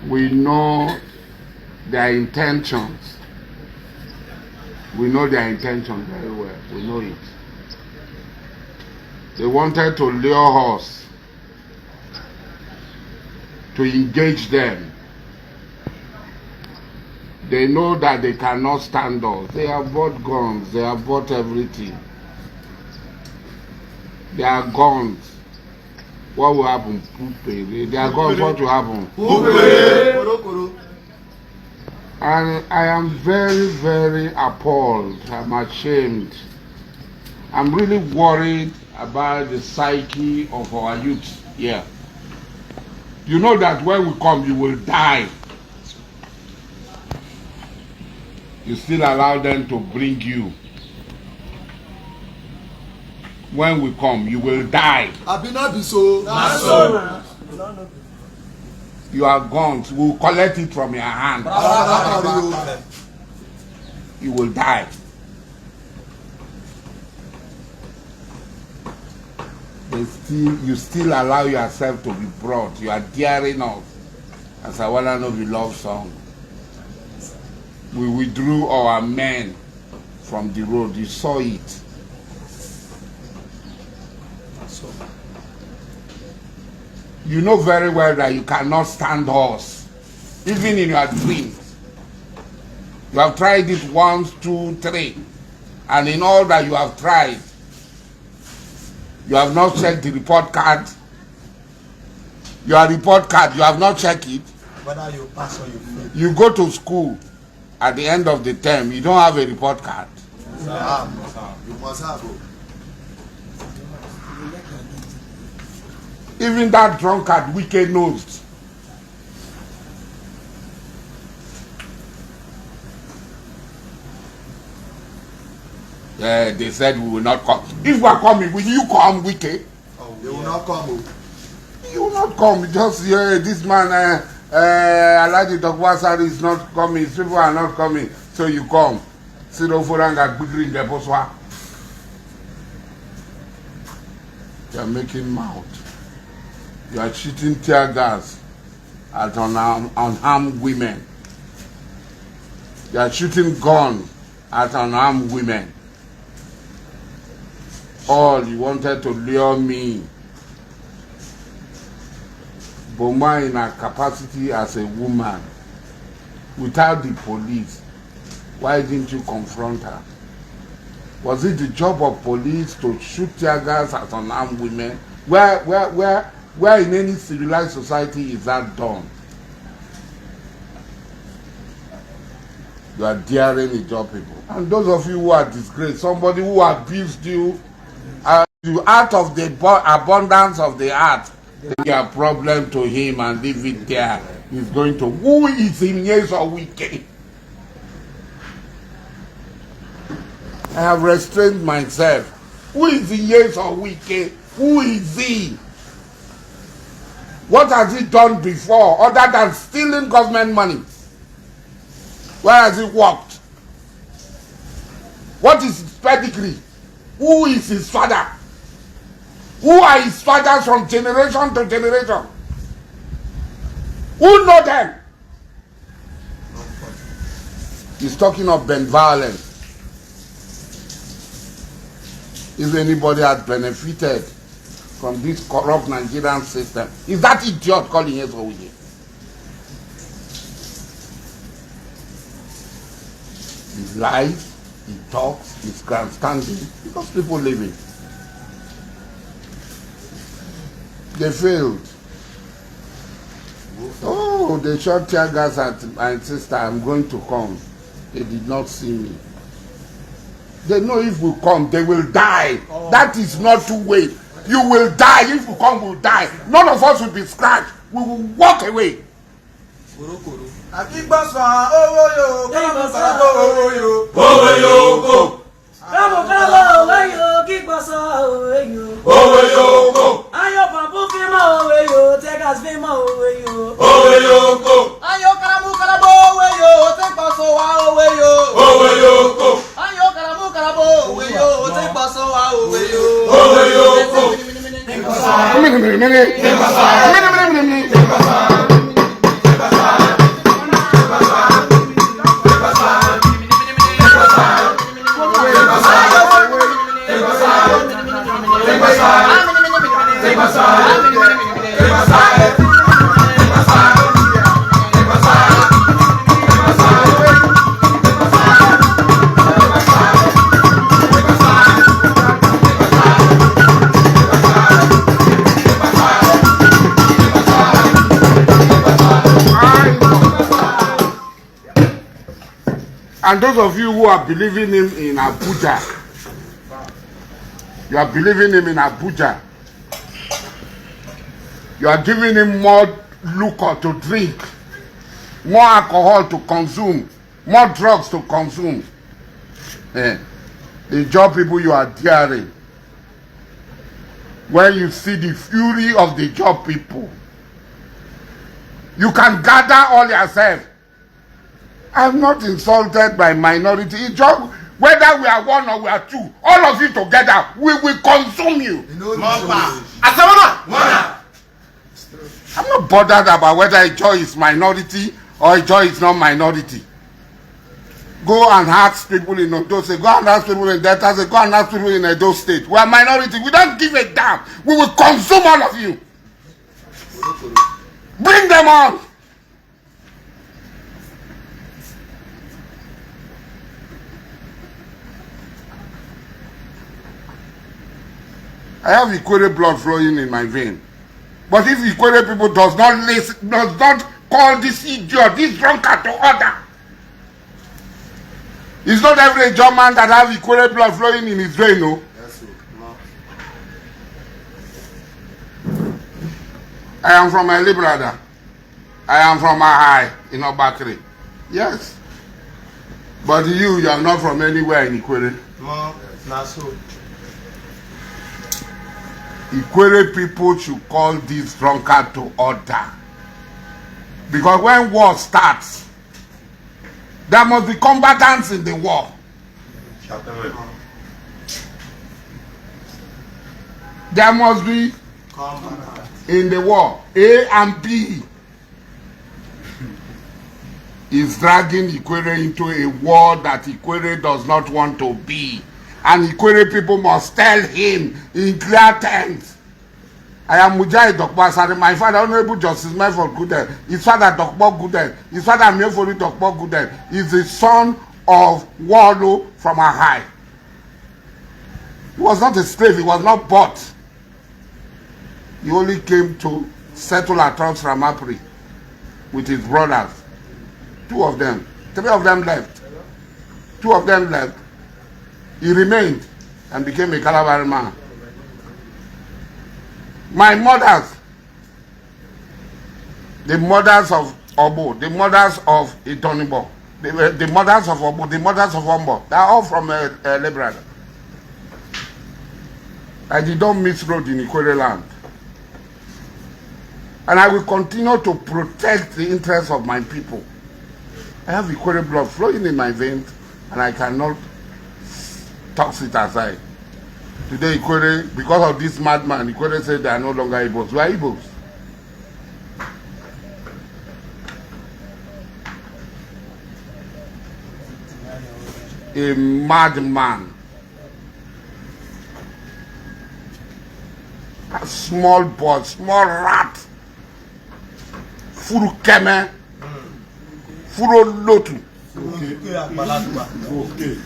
We know their intentions. We know their intentions very well. We know it. They wanted to lure us, to engage them. They know that they cannot stand us. They have bought guns. They have bought everything. They are guns. What will happen? They are guns. What will happen? And I am very, very appalled. I'm ashamed. I'm really worried about the psyche of our youth here. You know that when we come, you will die. You still allow them to bring you. When we come, you will die. You are gone. We will collect it from your hand. You will die. You still allow yourself to be brought. You are daring us. As I want to know the love song. We withdrew our men from the road. You saw it. You know very well that you cannot stand us, even in your dreams. You have tried it once, two, three, and in all that you have tried, you have not checked the report card. Your report card, you have not checked it. Whether you pass or you fail. You go to school at the end of the term, you don't have a report card. You must have. Even that drunkard, wike knows. They said we will not come. If we are coming, will you come, wike? Oh, they will not come. You will not come. Just this man, Alhaji Azari is not coming. People are not coming, so you come. You are making mouth. You are shooting tear gas at unarmed women. You are shooting gun at unarmed women. All you wanted to lure me. Boma in her capacity as a woman, without the police, why didn't you confront her? Was it the job of police to shoot tear gas at unarmed women? Where in any civilized society is that done? You are daring the job people. And those of you who are disgraced, somebody who abused you, out of the abundance of the heart, take your problem to him and leave it there. He's going to, who is in yes or wike? I have restrained myself. Who is in yes or wike? Who is he? What has he done before other than stealing government money? Where has he worked? What is his pedigree? Who is his father? Who are his fathers from generation to generation? Who know them? He's talking of benevolence. If anybody has benefited from this corrupt Nigerian system, is that idiot calling us over here? He lies, he talks, he's grandstanding because people live it. They failed. Oh, they shot tear gas at my sister. I'm going to come. They did not see me. They know if we come, they will die. Oh. That is not to wait. You will die. If we come, we'll die. None of us will be scratched. We will walk away. And those of you who are believing him in Abuja, you are believing him in Abuja, you are giving him more liquor to drink, more alcohol to consume, more drugs to consume. The job people you are daring. When you see the fury of the job people, you can gather all yourself. I'm not insulted by minority. It's just whether we are one or we are two, all of you together, we will consume you. I'm not bothered about whether a joy is minority or a joy is not minority. Go and ask people in Ondo State, go and ask people in Delta State, go and ask people in Edo State. We are minority. We don't give a damn. We will consume all of you. Bring them on. I have Ikwere blood flowing in my vein. But if Ikwere people does not listen, does not call this idiot, this drunkard to order. It's not every German that has Ikwere blood flowing in his vein, no? Yes, sir. I am from my brother. I am from Ahai in Obakri. Yes. But you are not from anywhere in Ikwere. No, not so. Ikwere people should call this drunkard to order. Because when war starts, there must be combatants in the war. There must be in the war. A and B is dragging Ikwere into a war that Ikwere does not want to be. And Ikwere people must tell him in clear terms. I am Mujahid Dokbo Azari. My father, Honorable Justice Melford Goodell. His father, Dokbo Goodell. His father, Melford Dokbo Goodell, is the son of Wallo from Ahai. He was not a slave. He was not bought. He only came to settle across Ramapri with his brothers. 2 of them. 3 of them left. 2 of them left. He remained and became a Calabari man. My mothers, the mothers of Obo, the mothers of Itonibo, the mothers of Obo, the mothers of Ombo, they are all from Lebrada. I did not miss road in Ikwere land. And I will continue to protect the interests of my people. I have Ikwere blood flowing in my veins, and I cannot toss it aside. Today, Ikwere, because of this madman, Ikwere said they are no longer Igbos. We are Igbos. A madman. A small boy, small rat. Furu keme. Furu lotu. Okay.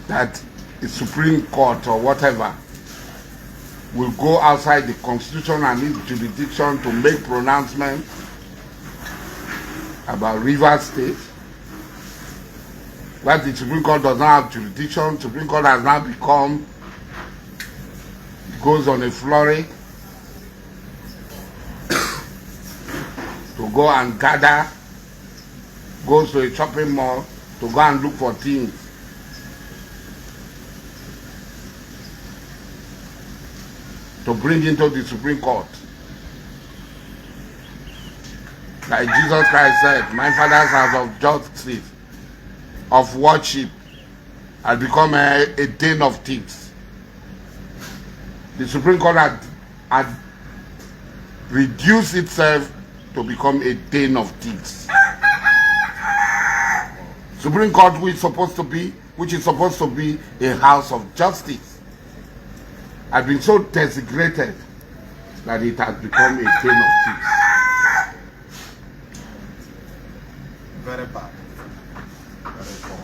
That the Supreme Court or whatever will go outside the Constitution and its jurisdiction to make pronouncements about Rivers State. But the Supreme Court does not have jurisdiction. Supreme Court has now become, goes on a flurry to go and gather, goes to a shopping mall to go and look for things. To bring into the Supreme Court. Like Jesus Christ said, my Father's house of justice, of worship, has become a den of thieves. The Supreme Court had reduced itself to become a den of thieves. Supreme Court, which is supposed to be a house of justice, has been so desecrated that it has become a den of thieves. Very bad. Very poor.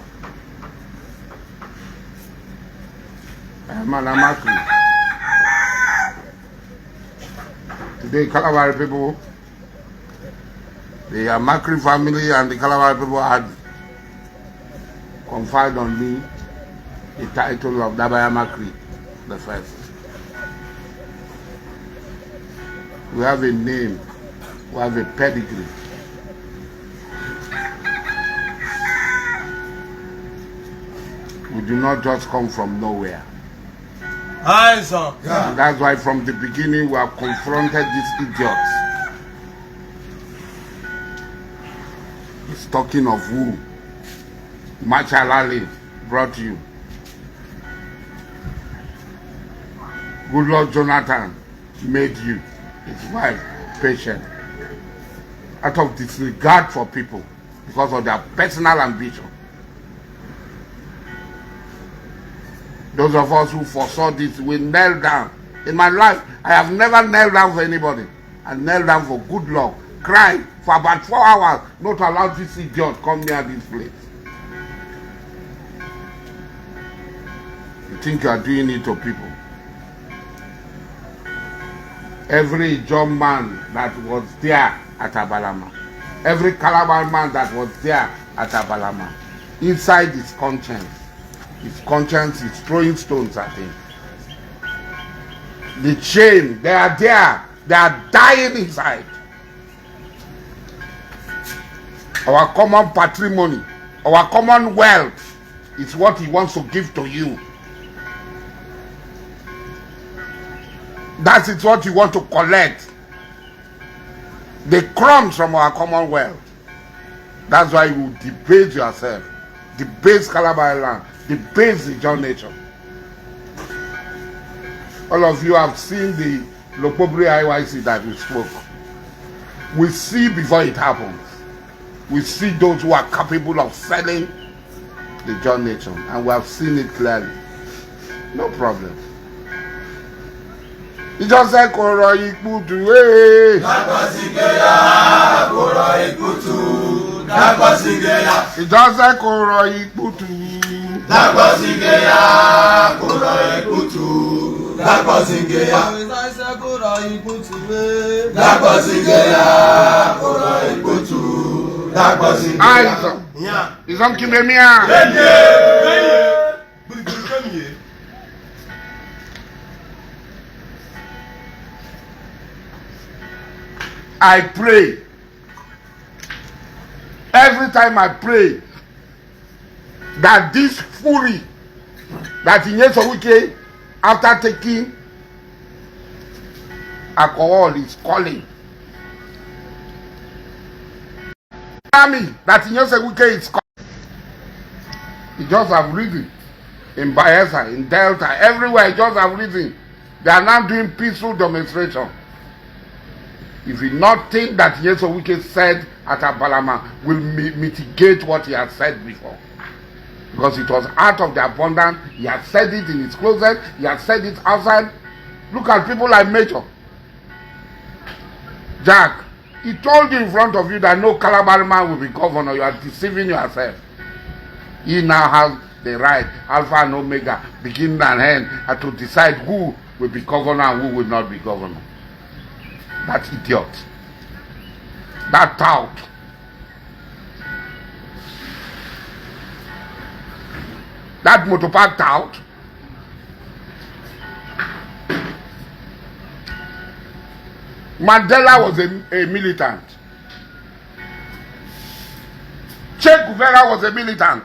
Makri. Today, Kalabari people, the Makri family and the Kalabari people had conferred on me the title of Dabaya Makri, the first. We have a name, we have a pedigree. We do not just come from nowhere. Eyes on. Yeah. And that's why from the beginning we have confronted these idiots. He's talking of who? Marshal Ali brought you. Good Lord Jonathan made you, his wife, patient. Out of disregard for people because of their personal ambition. Those of us who foresaw this, we knelt down. In my life, I have never knelt down for anybody. I knelt down for good luck, cried for about 4 hours, not to allow this idiot come near this place. You think you are doing it to people? Every John man that was there at Abalama, every Calabar man that was there at Abalama, inside his conscience is throwing stones at him. The chain, they are there, they are dying inside. Our common patrimony, our common wealth is what he wants to give to you. That is what you want to collect. The crumbs from our common wealth. That's why you debase yourself, debase Calabar land, debase the John nation. All of you have seen the Lokobri IYC that we spoke. We see before it happens. We see those who are capable of selling the John nation, and we have seen it clearly. No problem. He just said, Koro Ikutu, hey. He just said, Koro Ikutu. He's on Kimemia. I pray. Every time I pray that this fury that Inyeso Wike, after taking alcohol, is calling. Army that Inyeso Wike is calling. He just have risen in Biafra, in Delta, everywhere. He just have risen. They are now doing peaceful demonstration. If you not think that Inyeso Wike said at Abalama will mitigate what he had said before. Because it was out of the abundance, he had said it in his closet, he had said it outside. Look at people like Major. Jack, he told you in front of you that no Calabar man will be governor. You are deceiving yourself. He now has the right, Alpha and Omega, beginning and end, to decide who will be governor and who will not be governor. That idiot. That tout. That motopark tout. Mandela was a militant. Che Guevara was a militant.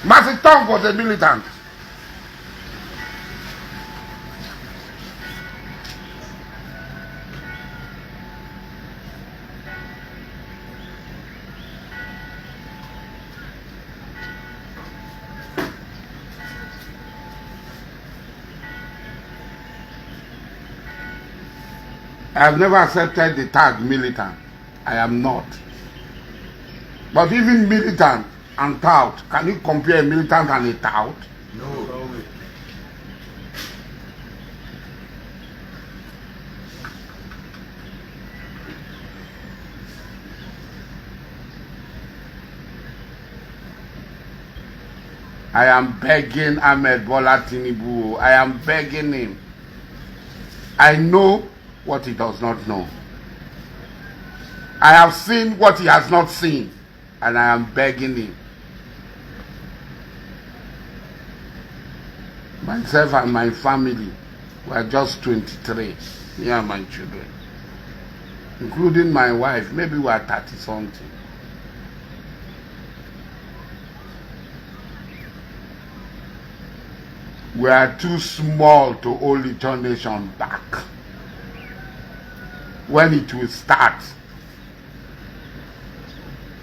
Masitong was a militant. I have never accepted the tag militant. I am not. But even militant and tout, can you compare a militant and a tout? No. I am begging Ahmed Bola Tinubu. I am begging him. I know what he does not know. I have seen what he has not seen, and I am begging him. Myself and my family were just 23, me and my children, including my wife. Maybe we are 30 something. We are too small to hold the nation back. When it will start,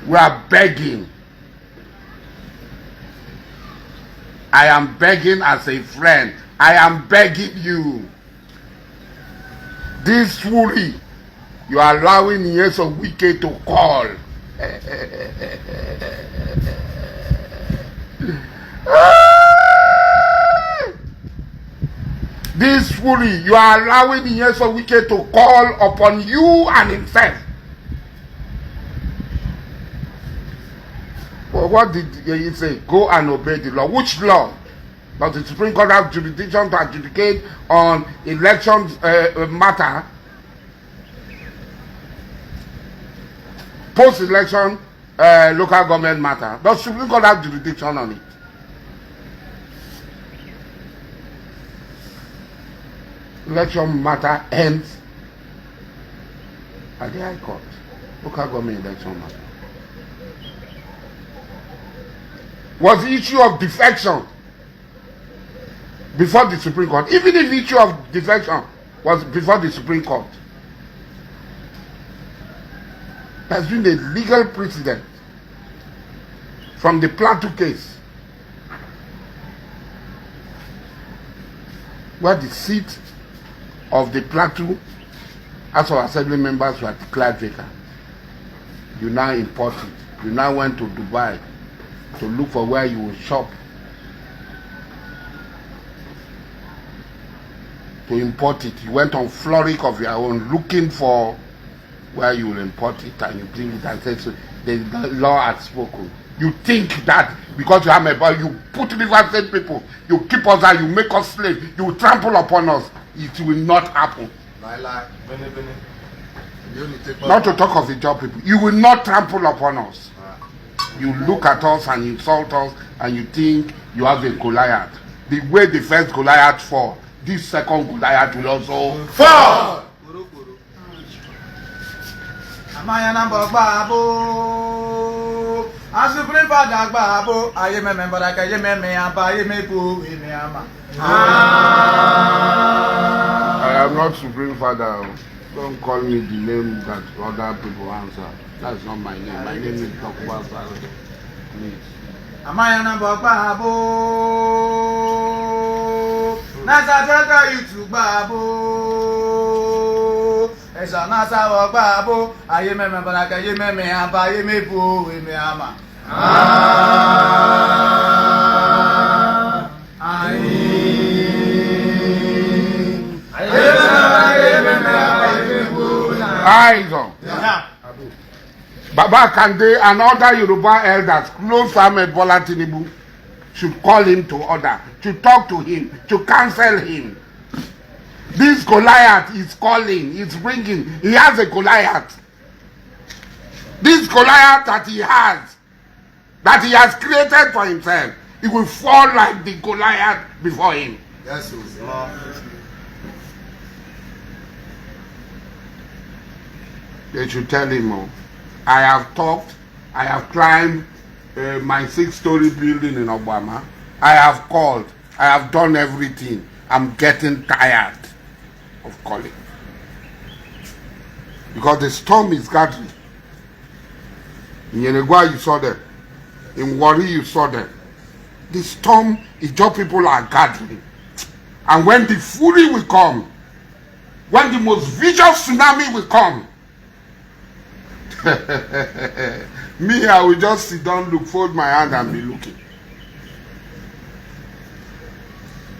we are begging. I am begging as a friend. I am begging you. This fully, you are allowing years of wike to call. This fully, you are allowing years of wike to call upon you and himself. Well, what did he say? Go and obey the law. Which law? Does the Supreme Court have jurisdiction to adjudicate on elections matter? Post-election local government matter. Does the Supreme Court have jurisdiction on it? Election matter ends at the High Court. Local government election matter. Was the issue of defection before the Supreme Court? Even if the issue of defection was before the Supreme Court, there's been a legal precedent from the Plateau case, where the seat of the Plateau House of Assembly members were declared vacant. You now import it. You now went to Dubai to look for where you will shop, to import it. You went on floric of your own looking for where you will import it, and you bring it and say, so the law has spoken. You think that because you have a boy, you put River State people, you keep us out, you make us slaves, you trample upon us. It will not happen. Not to talk of the job people. You will not trample upon us. You look at us and insult us, and you think you have a Goliath. The way the first Goliath fell, this second Goliath will also fall. I am not Supreme Father. Don't call me the name that other people answer. That's not my name. My name is dokubo. Please. Amayana Babo Nasa Tata YouTube Babo Esa Nasa Babo Aye me baraka ye me aba ye me bu we me ama Baba Kande and other Yoruba elders close to Ahmed Bola Tinubu should call him to order, to talk to him, to counsel him. This Goliath is calling, he's bringing, he has a Goliath. This Goliath that he has created for himself, he will fall like the Goliath before him. Yes, They should tell him, oh, I have talked, I have climbed my 6-story building in Obama. I have called, I have done everything. I'm getting tired of calling. Because the storm is gathering. In Yenegua you saw them. In Wari you saw them. The storm is just people are gathering. And when the fury will come, when the most vicious tsunami will come, me, I will just sit down, look, fold my hand and be looking.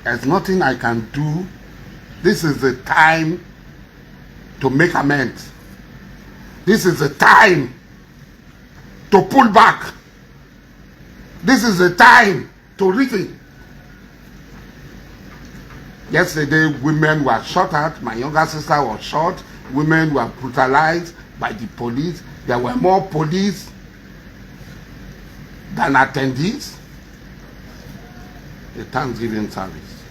There's nothing I can do. This is the time to make amends. This is the time to pull back. This is the time to reason. Yesterday, women were shot at. My younger sister was shot. Women were brutalized by the police. There were more police than attendees. The Thanksgiving service.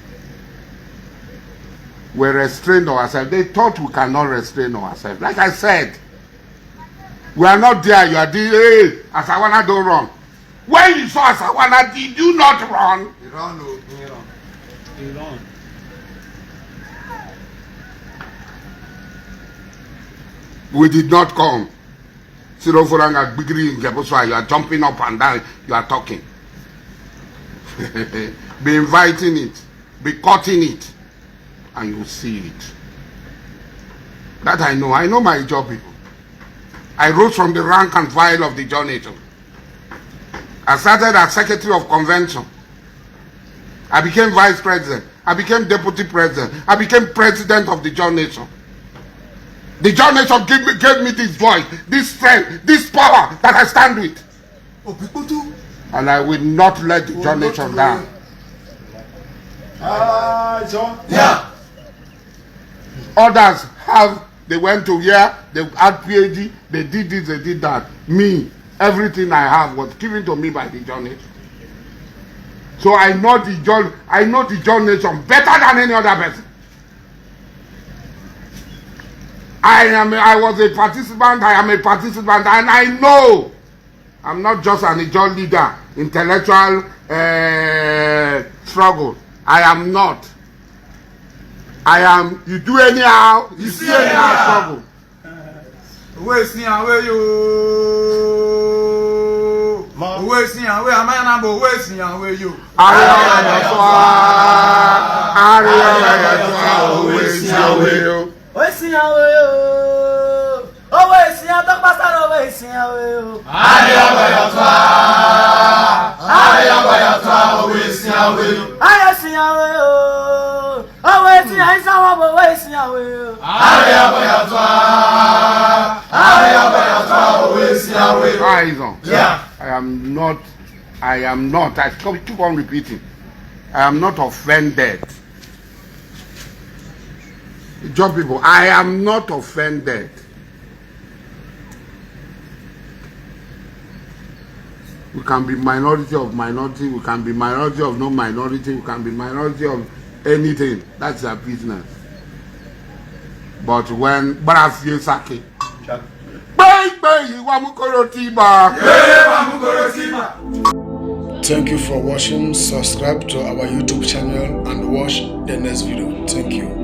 We restrained ourselves. They thought we cannot restrain ourselves. Like I said, we are not there. You are there. Hey, Asawana, don't run. When you saw Asawana, did you not run? You run, you run. You run. We did not come. You are jumping up and down. You are talking. Be inviting it. Be cutting it. And you will see it. That I know. I know my job people. I rose from the rank and file of the John Nation. I started as Secretary of Convention. I became Vice President. I became Deputy President. I became President of the John Nation. The John Nation gave me this voice, this strength, this power that I stand with. And I will not let the John Nation down. Yeah. Others have, they went to here, they had PhD, they did this, they did that. Me, everything I have was given to me by the John Nation. So I know the John Nation better than any other person. I was a participant, I am a participant, and I know I'm not just an Ijaw leader, intellectual struggle. I am not. I am, you do anyhow, you see anyhow struggle. Where you? Yeah. I am not, I keep on repeating, I am not offended. Job people, I am not offended. We can be minority of minority, we can be minority of no minority, we can be minority of anything. That's their business. But when Barasye Sake, thank you for watching. Subscribe to our YouTube channel and watch the next video. Thank you.